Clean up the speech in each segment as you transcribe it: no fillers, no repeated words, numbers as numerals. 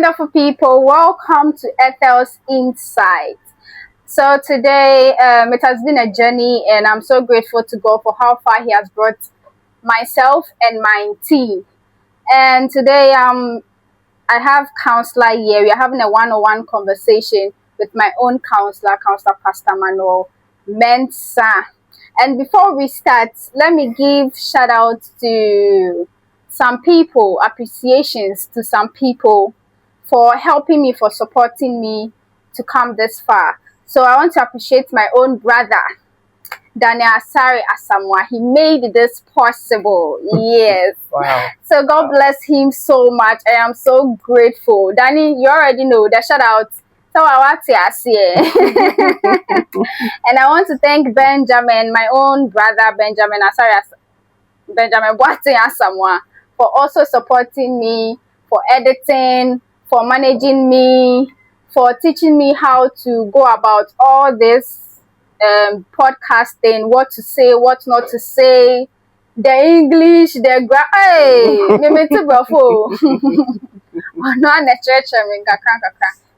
wonderful people. Welcome to Ethel's Insight. So today, it has been a journey, and I'm so grateful to God for how far He has brought myself and my team. And today, I have counselor here. We are having a one-on-one conversation with my own counselor, Counselor Pastor Emmanuel Mensah. And before we start, let me give shout out to some people, appreciations to some people for helping me, for supporting me to come this far. So I want to appreciate my own brother, Daniel Asari Asamoah. He made this possible. Yes. Wow. So God bless him so much. I am so grateful. Danny, you already know the shout out. So I want to see. And I want to thank Benjamin, my own brother Benjamin Boateng Asamoah, for also supporting me, for editing, for managing me, for teaching me how to go about all this podcasting, what to say, what not to say, the English, the hey, me too,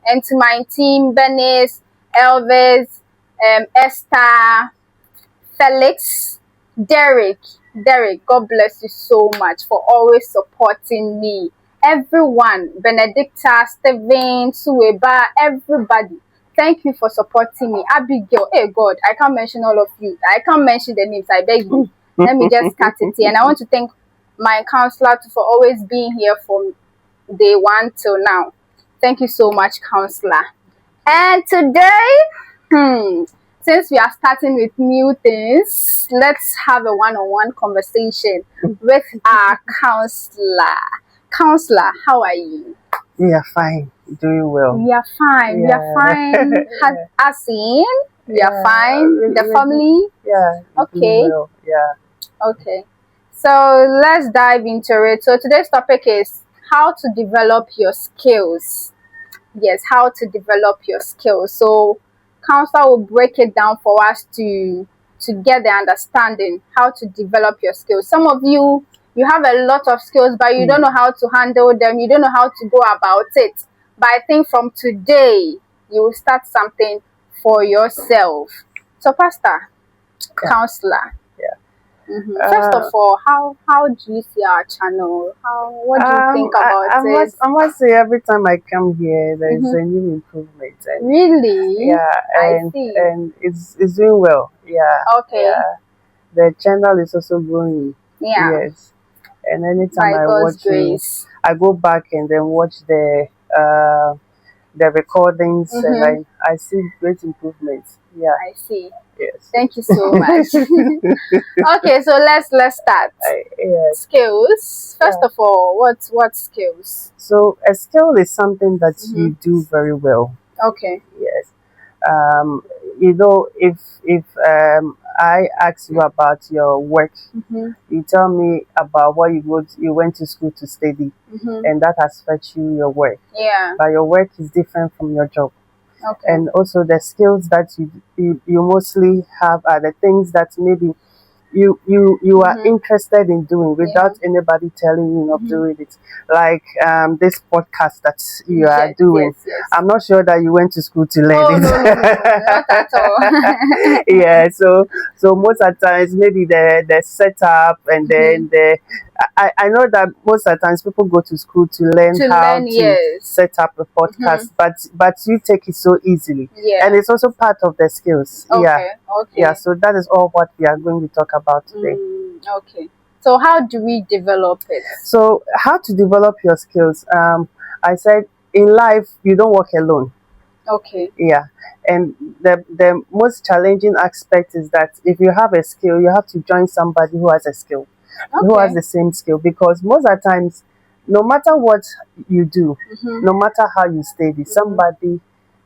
and to my team, Benis, Elvis, Esther, Felix, Derek, God bless you so much for always supporting me. Everyone, Benedicta, Steven, Suweba, everybody. Thank you for supporting me. Abigail, hey God, I can't mention all of you. I can't mention the names, I beg you. Let me just cut it here. And I want to thank my counselor for always being here from day one till now. Thank you so much, counselor. And today, since we are starting with new things, let's have a one-on-one conversation with our counselor. Counselor, how are you? We are fine. Doing well. We are fine. Yeah. We are fine. As in, we are fine. The family? Yeah. Okay. Well. Yeah. Okay. So let's dive into it. So today's topic is how to develop your skills. Yes, how to develop your skills. So counselor will break it down for us to get the understanding how to develop your skills. Some of you have a lot of skills, but you don't know how to handle them. You don't know how to go about it. But I think from today, you will start something for yourself. So, Pastor, counselor. Yeah. First of all, how do you see our channel? What do you think about it? I must say, every time I come here, there is a new improvement. And really? Yeah. I see. And it's doing well. Yeah. Okay. Yeah. The channel is also growing. Yeah. Yes. And anytime By I God's watch grace. I go back and then watch the recordings, and I see great improvements. Yeah. I see. Yes. Thank you so much. Okay, so let's start. Yes. Skills. First of all, what skills? So a skill is something that you do very well. Okay. Yes. If I ask you about your work, you tell me about what you went to school to study, and that has fetched you your work. Yeah. But your work is different from your job. Okay. And also the skills that you mostly have are the things that maybe you are interested in doing without anybody telling you not doing it. Like this podcast that you are doing. Yes. I'm not sure that you went to school to learn it. No, not at all. Yeah, so most of the times maybe the setup and then I know that most of the times people go to school to learn how to set up a podcast, but you take it so easily. Yeah. And it's also part of the skills. Okay. Yeah, so that is all what we are going to talk about today. Okay. So how do we develop it? So how to develop your skills? I said in life you don't work alone. Okay. Yeah. And the most challenging aspect is that if you have a skill, you have to join somebody who has a skill, who has the same skill, because most of the times, no matter what you do, no matter how you study, somebody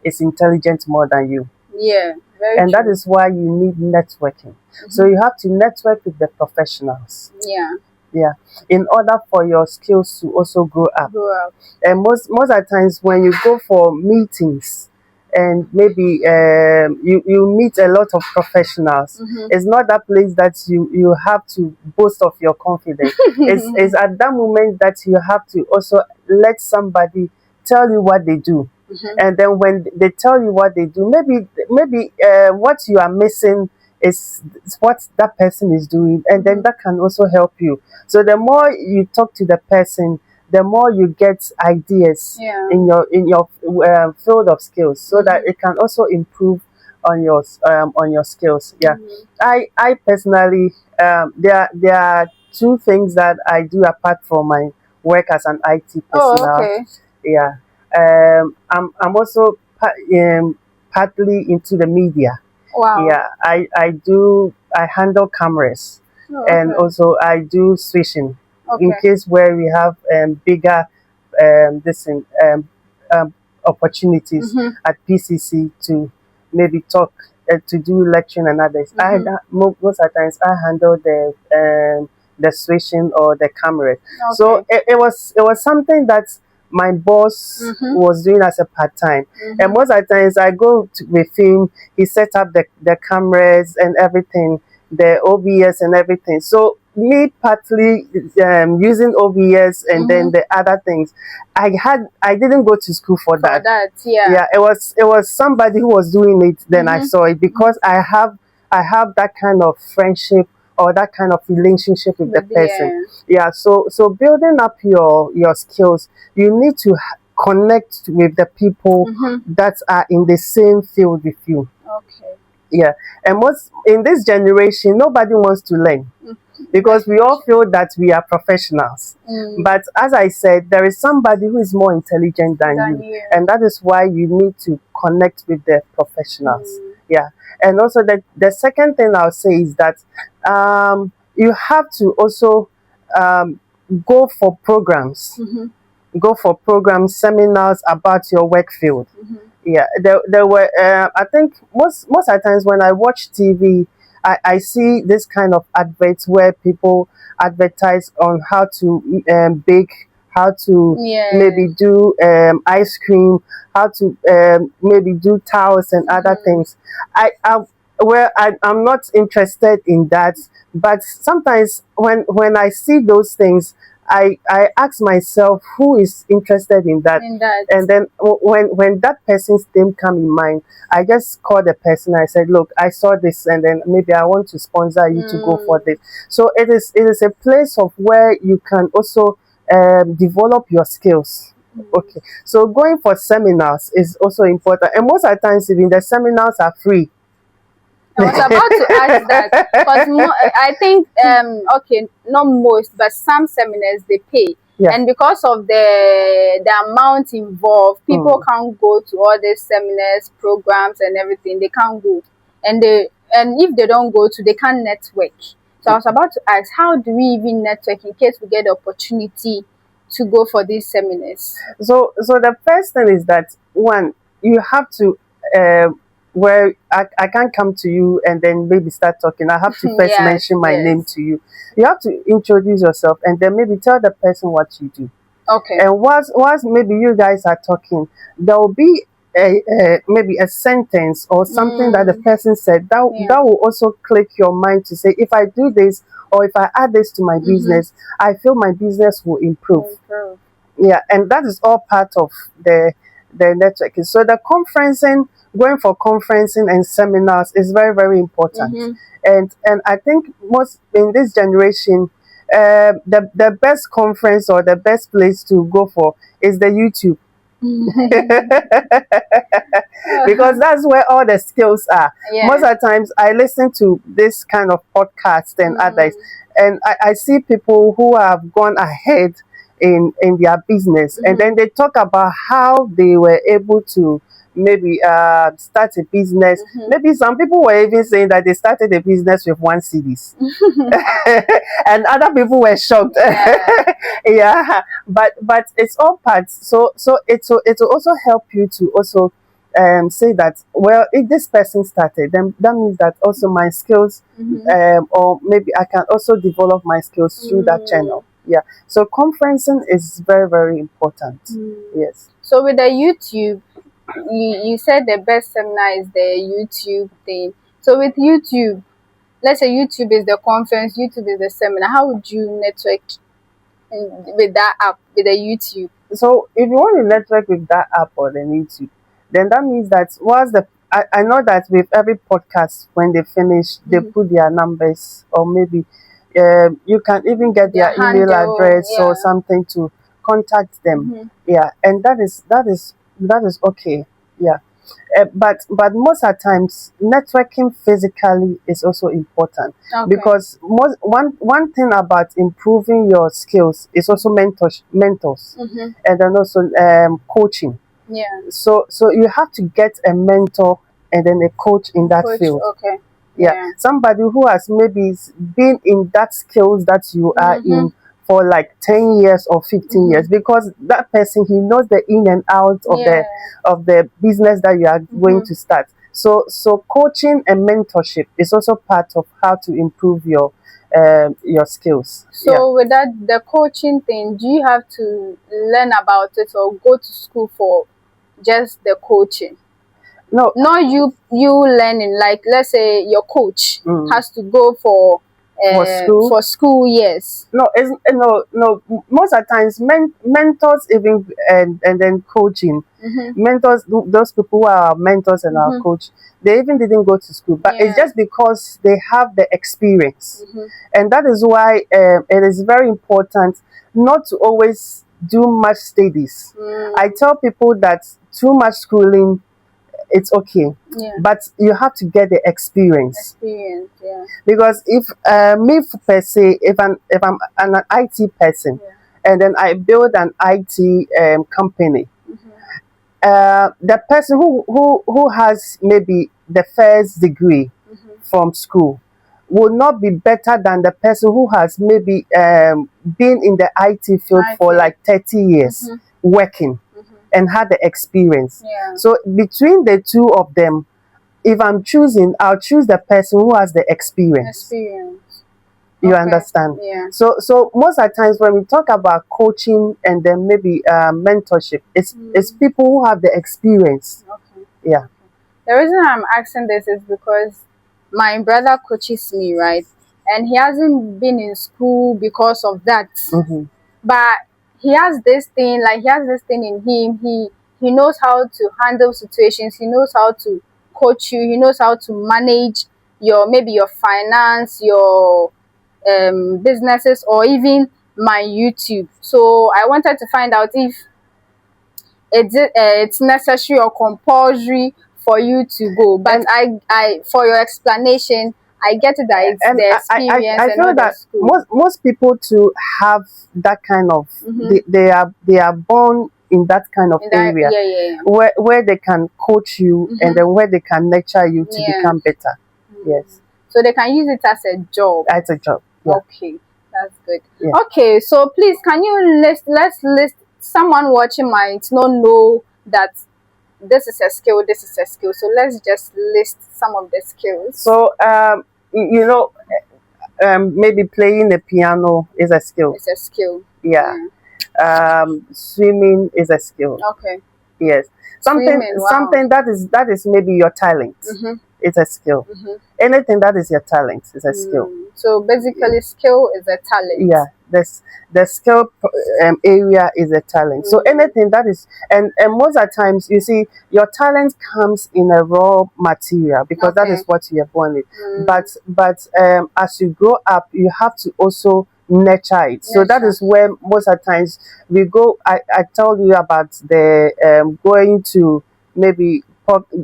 is intelligent more than you. Yeah. And that is why you need networking. So you have to network with the professionals. Yeah. In order for your skills to also grow up. And most of the times when you go for meetings and maybe you meet a lot of professionals, it's not that place that you have to boast of your confidence. It's at that moment that you have to also let somebody tell you what they do. And then when they tell you what they do, maybe what you are missing is what that person is doing, and then that can also help you. So the more you talk to the person, the more you get ideas in your field of skills, so that it can also improve on your skills. I personally, there are two things that I do apart from my work as an IT personnel. Yeah. I'm also partly into the media. Yeah, I handle cameras, and also I do switching in case where we have bigger opportunities at PCC to maybe talk, to do lecturing and others. Most of the times I handle the switching or the cameras. So it was something that my boss was doing as a part-time, and most of the times I go with him. He set up the cameras and everything, the OBS and everything. So me partly using OBS and then the other things, I didn't go to school for that. It was somebody who was doing it. Then I saw it, because I have that kind of friendship or that kind of relationship with the person. So building up your skills, you need to connect with the people that are in the same field with you. And most in this generation, nobody wants to learn, because we all feel that we are professionals. But as I said, there is somebody who is more intelligent than you, and that is why you need to connect with the professionals. And also the second thing I'll say is that you have to also go for programs, seminars about your work field. There were I think most of the times when I watch TV, I see this kind of adverts where people advertise on how to bake, how to maybe do ice cream, how to maybe do towels and other things. I'm not interested in that, but sometimes when I see those things, I ask myself, who is interested in that? And then when that person's name come in mind, I just call the person. I said, look, I saw this, and then maybe I want to sponsor you to go for this. So it is a place of where you can also develop your skills. So going for seminars is also important, and most of the times even the seminars are free. I was about to ask that, because I think not most, but some seminars they pay, and because of the amount involved, people can't go to all these seminars, programs, and everything. They can't go, and if they don't go to, they can't network. So I was about to ask, how do we even network in case we get the opportunity to go for these seminars? So the first thing is that, one, you have to where I can't come to you and then maybe start talking. I have to first mention my name to you. You have to introduce yourself, and then maybe tell the person what you do. And whilst maybe you guys are talking, there will be maybe a sentence or something that the person said that will also click your mind to say, if I do this or if I add this to my business, I feel my business will improve. And that is all part of the networking. So the going for conferencing and seminars is very, very important. And I think most in this generation, the best conference or the best place to go for is the YouTube. Because that's where all the skills are. Most of the times I listen to this kind of podcast and others, and I see people who have gone ahead in their business, and then they talk about how they were able to maybe start a business. Maybe some people were even saying that they started a business with 1 CDs. And other people were shocked. But it's all parts. So it will also help you to also say that, well, if this person started, then that means that also my skills, or maybe I can also develop my skills through that channel. So conferencing is very, very important. Yes. So with the YouTube, you said the best seminar is the YouTube thing. So with YouTube, let's say YouTube is the conference, YouTube is the seminar. How would you network with that app, with the YouTube? So if you want to network with that app or the YouTube, then that means that I know that with every podcast, when they finish, they put their numbers, or maybe you can even get their email address or something to contact them. Yeah, and that is okay. Yeah. But most of the times, networking physically is also important, because one thing about improving your skills is also mentors, and then also coaching. Yeah. So you have to get a mentor and then a coach in that field. Okay. Yeah, somebody who has maybe been in that skills that you are in for like 10 years or 15 years, because that person, he knows the in and out of the business that you are going to start. So coaching and mentorship is also part of how to improve your skills. So with that, the coaching thing, do you have to learn about it or go to school for just the coaching? No, not you learning. Like, let's say your coach has to go for school. Yes. No, no. Most of the times, mentors, even and then coaching, mentors, those people who are our mentors and our coach, they even didn't go to school, but it's just because they have the experience, and that is why it is very important not to always do much studies. I tell people that too much schooling, it's okay, but you have to get the experience. Because if me per se, if I'm an IT person, and then I build an IT company, the person who has maybe the first degree from school will not be better than the person who has maybe been in the IT field for like 30 years working and had the experience. So between the two of them, if I'm choosing, I'll choose the person who has the experience. You understand? So most of the times when we talk about coaching and then maybe mentorship, it's people who have the experience. Yeah. The reason I'm asking this is because my brother coaches me, right? And he hasn't been in school because of that. But he has this thing in him. He knows how to handle situations. He knows how to coach you. He knows how to manage maybe your finance, your businesses, or even my YouTube. So I wanted to find out if it's necessary or compulsory for you to go. But I for your explanation, I get it that it's the experience. I feel that most people to have that kind of they are born in that kind of area where they can coach you and then where they can nurture you to become better. Yes. So they can use it as a job. As a job. Okay, that's good. Okay, so please, can you let's list, someone watching might not know that this is a skill, this is a skill. So let's just list some of the skills. So maybe playing the piano is a skill. It's a skill. Yeah. Swimming is a skill. Okay. Yes. Something that is maybe your talent. It's a skill. Anything that is your talent is a skill. So basically, skill is a talent. Yeah, the skill area is a talent. So anything that is, and most of the times, you see, your talent comes in a raw material, because that is what you are born with. But as you grow up, you have to also nurture it. So that is where most of the times we go. I told you about the going to maybe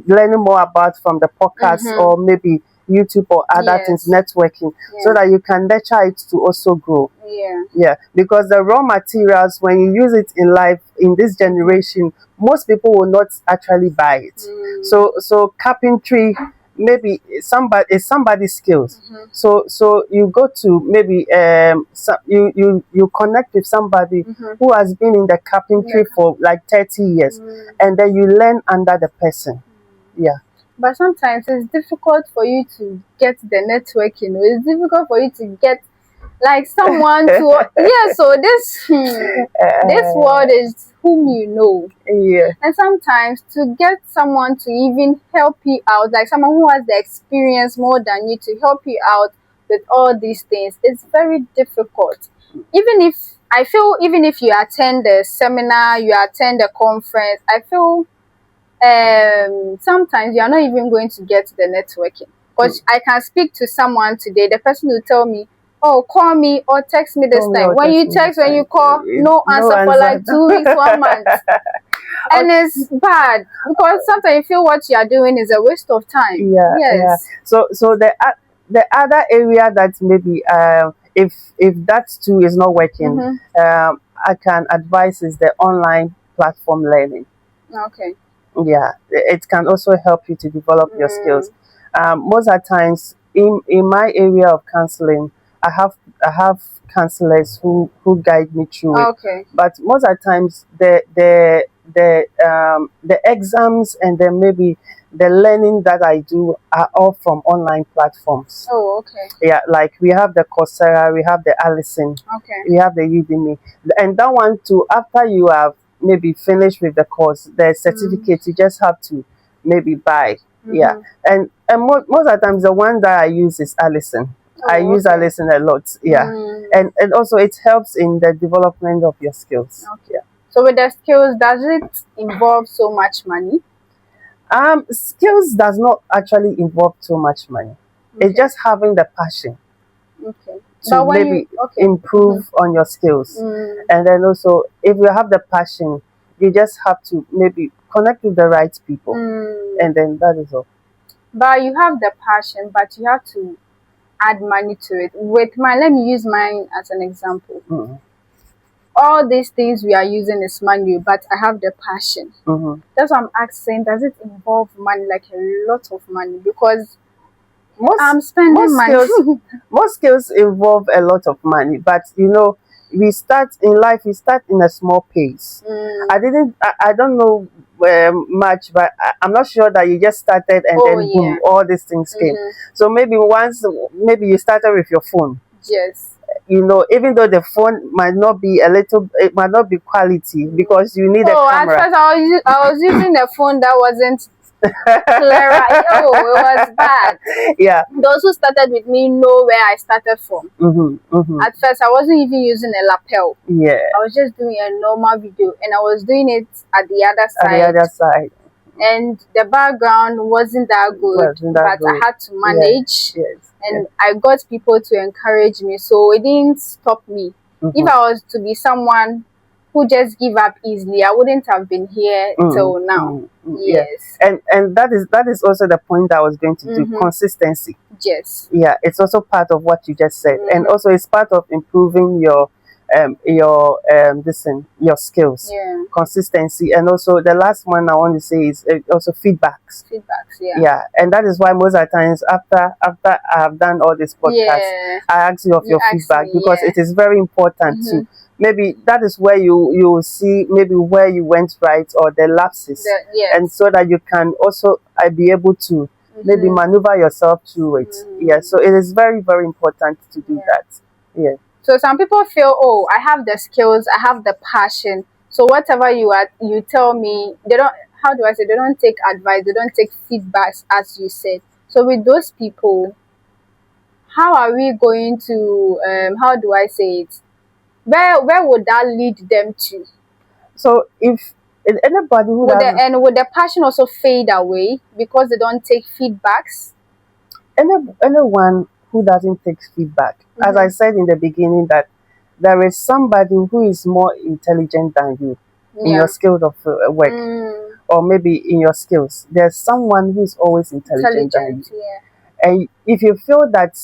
learning more about from the podcast or maybe YouTube or other things, networking, so that you can nurture it to also grow. Yeah, because the raw materials, when you use it in life in this generation, most people will not actually buy it. So carpentry, maybe somebody's skills. So you go to maybe you connect with somebody who has been in the carpentry for like 30 years, and then you learn under the person. Yeah. But sometimes it's difficult for you to get the networking. It's difficult for you to get like someone to so this world is whom you know. And sometimes to get someone to even help you out, like someone who has the experience more than you, to help you out with all these things, it's very difficult. Even if I feel even if you attend a seminar, you attend a conference, I feel sometimes you are not even going to get the networking. Because I can speak to someone today, the person will tell me, oh, call me or text me this time. When you text, when you call, no answer for like 2 weeks, 1 month. And it's bad because sometimes you feel what you are doing is a waste of time. Yeah, yes. Yeah. So the other area that maybe if that too is not working, I can advise is the online platform learning. Okay. Yeah, it can also help you to develop your skills. Most of the times in my area of counseling, I have counselors who guide me through it. Okay. But most of the times the exams and then maybe the learning that I do are all from online platforms. Oh, okay. Yeah, like we have the Coursera, we have the Allison, Okay. we have the Udemy, and that one too. After you have maybe finished with the course, the certificate you just have to maybe buy. Yeah, and most of the times the one that I use is Allison. I use Allison a lot. Yeah, and also it helps in the development of your skills. Okay. Yeah. So with the skills, does it involve so much money? Skills does not actually involve so much money. It's just having the passion. Okay. To maybe improve on your skills. And then also, if you have the passion, you just have to maybe connect with the right people. And then that is all. But you have the passion, but you have to add money to it. With mine, let me use mine as an example. All these things we are using is manual, but I have the passion. That's why I'm asking, does it involve money, like a lot of money? Because I'm spending money. Most skills involve a lot of money, but you know, we start in a small pace. I don't know much, but I'm not sure that you just started and then boom, all these things came. So maybe maybe you started with your phone. Yes. You know, even though the phone might not be it might not be quality because you need a camera. At first I was using the phone that wasn't clearer. Oh, it was bad. Yeah. Those who started with me know where I started from. At first, I wasn't even using a lapel. Yeah. I was just doing a normal video, and I was doing it at the other side. At the other side. And the background wasn't that good, but I had to manage. Yes. And I got people to encourage me, so it didn't stop me. If I was to be someone who just give up easily, I wouldn't have been here till now. Yes. And that is also the point I was going to do. Consistency. Yes. Yeah, it's also part of what you just said, and also it's part of improving your skills. Yeah. Consistency, and also the last one I want to say is also feedbacks. Yeah. Yeah, and that is why most of the times after I have done all this podcast, I ask you of your feedback because it is very important to. Maybe that is where you will see maybe where you went right or the lapses, and so that you can also be able to maybe maneuver yourself through it. Yeah, so it is very, very important to do that. Yeah. So some people feel, oh, I have the skills, I have the passion. So whatever you tell me, they don't. How do I say? They don't take advice. They don't take feedbacks, as you said. So with those people, how are we going to? How do I say it? Where would that lead them to? So if anybody who would the passion also fade away because they don't take feedbacks? Anyone who doesn't take feedback, as I said in the beginning, that there is somebody who is more intelligent than you in your skill of work, or maybe in your skills. There's someone who is always intelligent than you. And if you feel that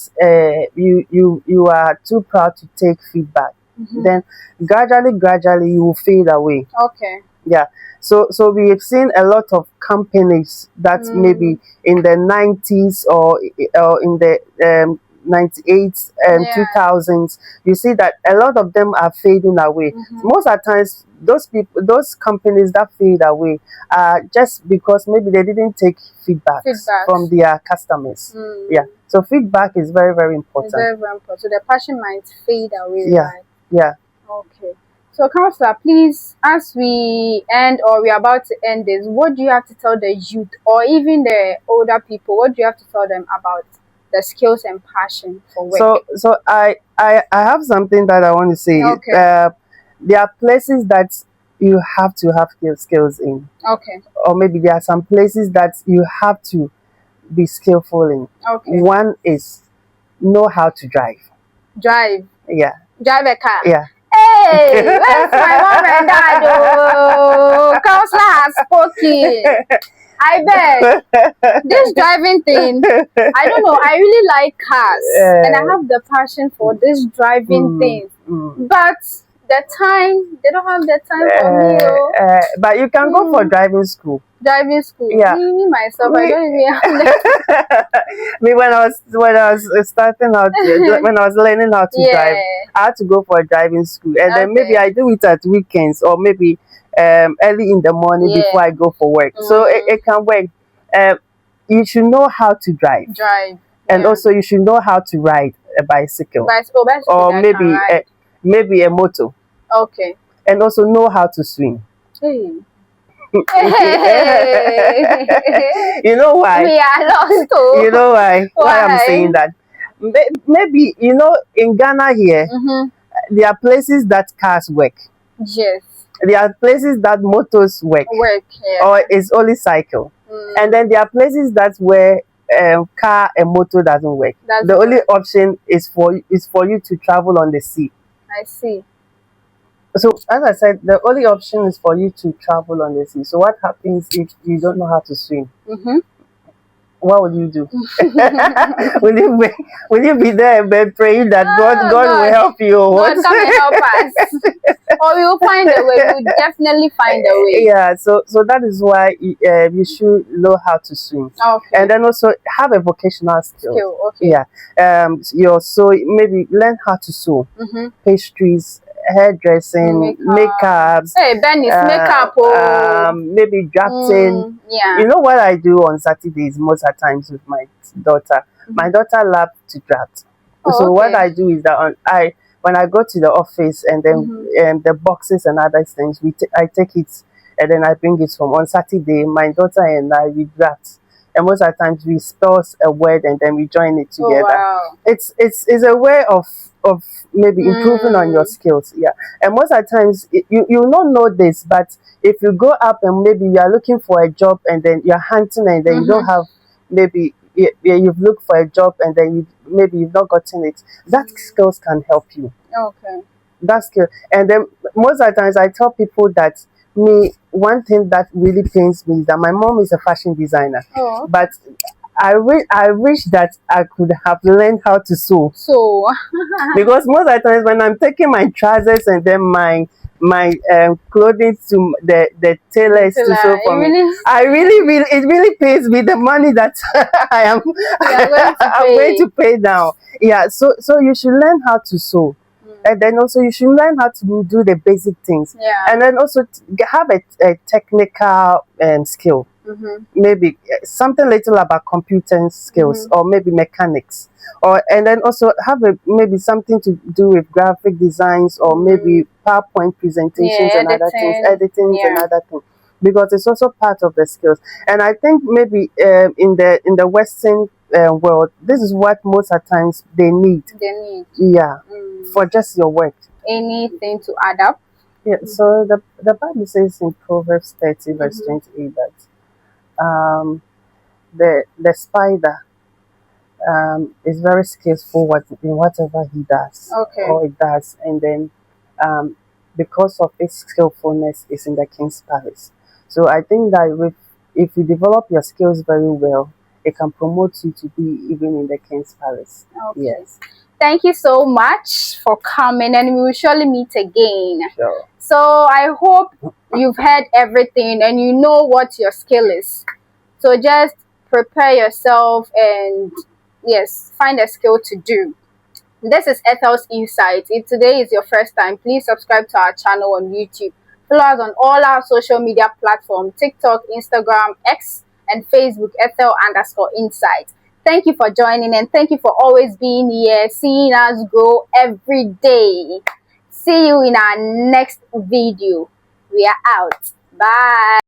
you are too proud to take feedback, then gradually you will fade away. Okay. Yeah. So we have seen a lot of companies that maybe in the 90s or in the 98s and 2000s, you see that a lot of them are fading away. Most of the times, those companies that fade away are just because maybe they didn't take feedback from their customers. Yeah. So feedback is very, very important. It's very, very important. So the passion might fade away. Yeah. Right? Yeah. Okay. So, Counselor, please, as we end or we're about to end this, what do you have to tell the youth or even the older people? What do you have to tell them about the skills and passion for work? So I have something that I want to say. Okay. there are places that you have to have skills in. Okay. Or maybe there are some places that you have to be skillful in. Okay. One is know how to drive. Drive. Yeah. Drive a car. Yeah. Hey, where's my mom and dad? Oh, counselor has spoken. I bet this driving thing, I don't know. I really like cars, and I have the passion for this driving thing. But the time, they don't have the time for me. But you can go for driving school. Driving school. Yeah. Me myself, I don't even have that. Me when I was starting out, when I was learning how to drive, I had to go for a driving school, and then maybe I do it at weekends or maybe early in the morning before I go for work. So it can work. You should know how to drive. And also you should know how to ride a bicycle. Or maybe a motor. Okay. And also know how to swim. Hey. You know why? We are lost too. You know why I'm saying that? Maybe, you know, in Ghana here, there are places that cars work. Yes. There are places that motors work. Yeah. Or it's only cycle. And then there are places that where car and motor doesn't work. The only option is for you to travel on the sea. I see. So as I said, the only option is for you to travel on the sea. So what happens if you don't know how to swim? What will you do? will you be there and bed praying that God will help you? God come and help us. Or we'll find a way. We'll definitely find a way. Yeah, so that is why you should know how to swim. Okay. And then also have a vocational skill. Okay. Yeah. So maybe learn how to sew, pastries, hairdressing, makeups. Hey, Benny's makeup. Maybe drafting. Yeah. You know what I do on Saturdays most of the times with my daughter? My daughter loves to draft. So what I do is that when I go to the office and then the boxes and other things, I take it and then I bring it home. On Saturday, my daughter and I, we draft. And most of the times we spell a word and then we join it together. Wow. It's a way of maybe improving on your skills. Yeah. And most of the times you don't know this, but if you go up and maybe you are looking for a job and then you're hunting and then you don't have, maybe you've looked for a job and then maybe you've not gotten it, that skills can help you. Okay. That skill. And then most of the times I tell people that one thing that really pains me is that my mom is a fashion designer. But I wish that I could have learned how to sew. Because most of the times when I'm taking my trousers and then my clothing to the tailors to sew for me, it really pays me the money that I'm going to pay now. Yeah, so you should learn how to sew. And then also you should learn how to do the basic things. Yeah. And then also have a technical skill. Maybe something little about computer skills or maybe mechanics. And then also have maybe something to do with graphic designs or maybe PowerPoint presentations and other things, editing and other things. Because it's also part of the skills. And I think maybe in the Western world, this is what most of the times they need. Yeah. For just your work. Anything to add up? Yeah, so the Bible says in Proverbs 30 verse 28 that the spider is very skillful in whatever he does or it does, and then because of its skillfulness is in the king's palace. So I think that if you develop your skills very well, it can promote you to be even in the king's palace. Yes. Thank you so much for coming, and we will surely meet again. Sure. So I hope you've heard everything and you know what your skill is. So just prepare yourself and yes, find a skill to do. This is Ethel's Insight. If today is your first time, please subscribe to our channel on YouTube. Follow us on all our social media platforms, TikTok, Instagram, X, and Facebook, Ethel_Insight. Thank you for joining and thank you for always being here, seeing us grow every day. See you in our next video. We are out. Bye.